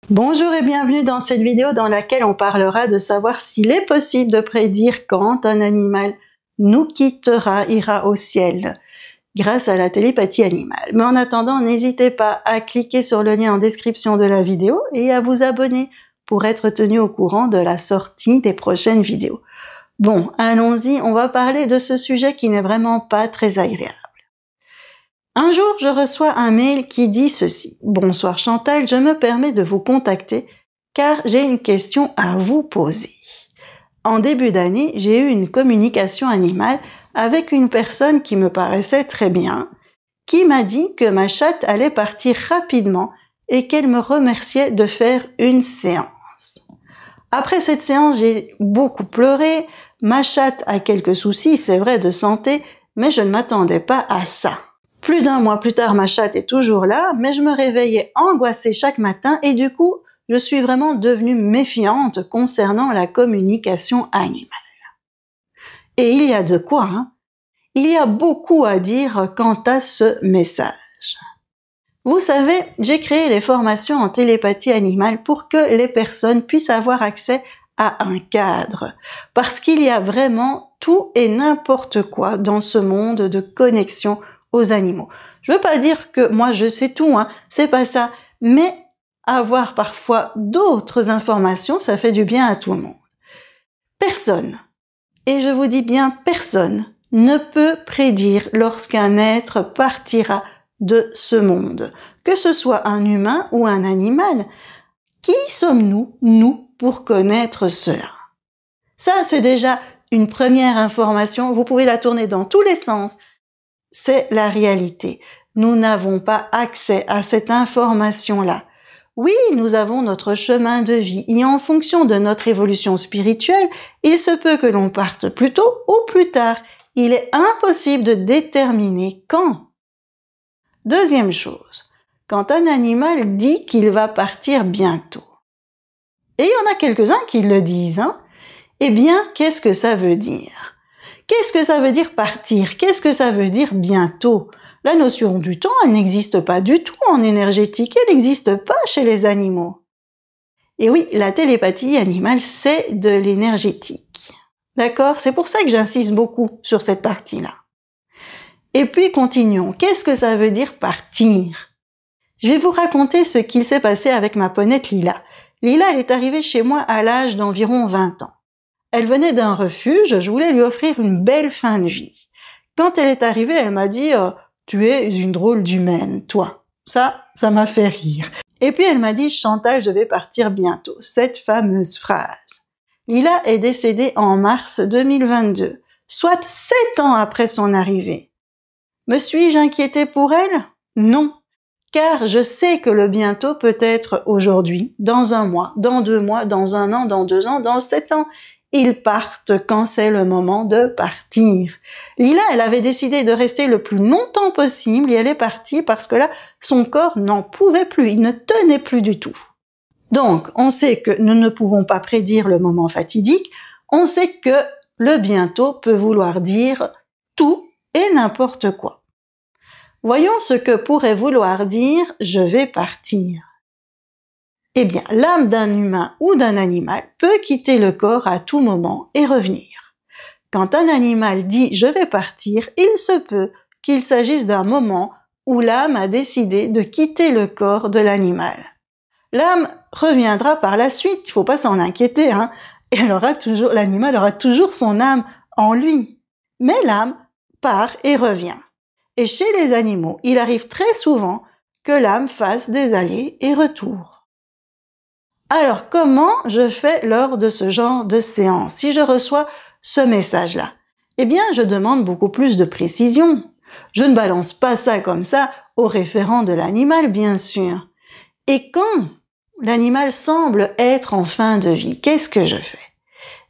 Bonjour et bienvenue dans cette vidéo dans laquelle on parlera de savoir s'il est possible de prédire quand un animal nous quittera, ira au ciel, grâce à la télépathie animale. Mais en attendant, n'hésitez pas à cliquer sur le lien en description de la vidéo et à vous abonner pour être tenu au courant de la sortie des prochaines vidéos. Bon, allons-y, on va parler de ce sujet qui n'est vraiment pas très agréable. Un jour, je reçois un mail qui dit ceci. « Bonsoir Chantal, je me permets de vous contacter car j'ai une question à vous poser. En début d'année, j'ai eu une communication animale avec une personne qui me paraissait très bien, qui m'a dit que ma chatte allait partir rapidement et qu'elle me remerciait de faire une séance. Après cette séance, j'ai beaucoup pleuré. Ma chatte a quelques soucis, c'est vrai, de santé, mais je ne m'attendais pas à ça. Plus d'un mois plus tard, ma chatte est toujours là, mais je me réveillais angoissée chaque matin et du coup, je suis vraiment devenue méfiante concernant la communication animale. » Et il y a de quoi, hein? Il y a beaucoup à dire quant à ce message. Vous savez, j'ai créé les formations en télépathie animale pour que les personnes puissent avoir accès à un cadre, parce qu'il y a vraiment tout et n'importe quoi dans ce monde de connexion aux animaux. Je veux pas dire que moi je sais tout, hein, c'est pas ça, mais avoir parfois d'autres informations, ça fait du bien à tout le monde. Personne, et je vous dis bien personne, ne peut prédire lorsqu'un être partira de ce monde, que ce soit un humain ou un animal. Qui sommes-nous, nous, pour connaître cela? Ça, c'est déjà une première information, vous pouvez la tourner dans tous les sens. C'est la réalité. Nous n'avons pas accès à cette information-là. Oui, nous avons notre chemin de vie et en fonction de notre évolution spirituelle, il se peut que l'on parte plus tôt ou plus tard. Il est impossible de déterminer quand. Deuxième chose, quand un animal dit qu'il va partir bientôt. Et il y en a quelques-uns qui le disent, hein? Eh bien, qu'est-ce que ça veut dire? Qu'est-ce que ça veut dire partir? Qu'est-ce que ça veut dire bientôt? La notion du temps, elle n'existe pas du tout en énergétique, elle n'existe pas chez les animaux. Et oui, la télépathie animale, c'est de l'énergétique. D'accord? C'est pour ça que j'insiste beaucoup sur cette partie-là. Et puis, continuons. Qu'est-ce que ça veut dire partir? Je vais vous raconter ce qu'il s'est passé avec ma ponette Lila. Lila, elle est arrivée chez moi à l'âge d'environ 20 ans. Elle venait d'un refuge, je voulais lui offrir une belle fin de vie. Quand elle est arrivée, elle m'a dit « Tu es une drôle d'humaine, toi. » Ça m'a fait rire. Et puis elle m'a dit « Chantal, je vais partir bientôt. » Cette fameuse phrase. Lila est décédée en mars 2022, soit 7 ans après son arrivée. Me suis-je inquiétée pour elle? Non. Car je sais que le bientôt peut être aujourd'hui, dans un mois, dans 2 mois, dans 1 an, dans 2 ans, dans 7 ans. Ils partent quand c'est le moment de partir. Lila, elle avait décidé de rester le plus longtemps possible et elle est partie parce que là, son corps n'en pouvait plus, il ne tenait plus du tout. Donc, on sait que nous ne pouvons pas prédire le moment fatidique, on sait que le bientôt peut vouloir dire tout et n'importe quoi. Voyons ce que pourrait vouloir dire « je vais partir ». Eh bien, l'âme d'un humain ou d'un animal peut quitter le corps à tout moment et revenir. Quand un animal dit « je vais partir », il se peut qu'il s'agisse d'un moment où l'âme a décidé de quitter le corps de l'animal. L'âme reviendra par la suite, il ne faut pas s'en inquiéter, hein, et l'animal aura toujours son âme en lui. Mais l'âme part et revient. Et chez les animaux, il arrive très souvent que l'âme fasse des allers et retours. Alors, comment je fais lors de ce genre de séance, si je reçois ce message-là? Eh bien, je demande beaucoup plus de précision. Je ne balance pas ça comme ça au référent de l'animal, bien sûr. Et quand l'animal semble être en fin de vie, qu'est-ce que je fais?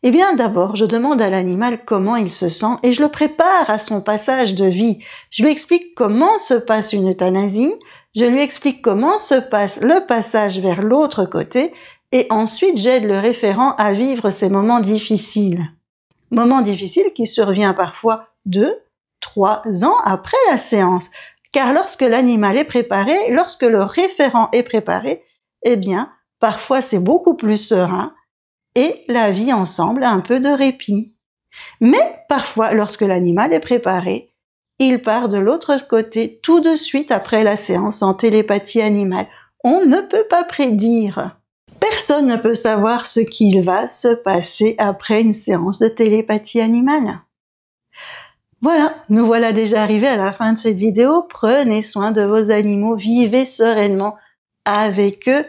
Eh bien, d'abord, je demande à l'animal comment il se sent et je le prépare à son passage de vie. Je lui explique comment se passe une euthanasie, je lui explique comment se passe le passage vers l'autre côté et ensuite j'aide le référent à vivre ces moments difficiles. Moments difficiles qui surviennent parfois 2, 3 ans après la séance. Car lorsque l'animal est préparé, lorsque le référent est préparé, eh bien, Parfois, c'est beaucoup plus serein et la vie ensemble a un peu de répit. Mais parfois, lorsque l'animal est préparé, il part de l'autre côté tout de suite après la séance en télépathie animale. On ne peut pas prédire. Personne ne peut savoir ce qu'il va se passer après une séance de télépathie animale. Voilà, nous voilà déjà arrivés à la fin de cette vidéo. Prenez soin de vos animaux, vivez sereinement avec eux.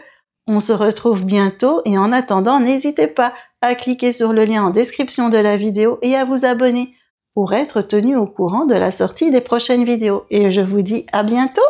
On se retrouve bientôt et en attendant, n'hésitez pas à cliquer sur le lien en description de la vidéo et à vous abonner pour être tenu au courant de la sortie des prochaines vidéos. Et je vous dis à bientôt!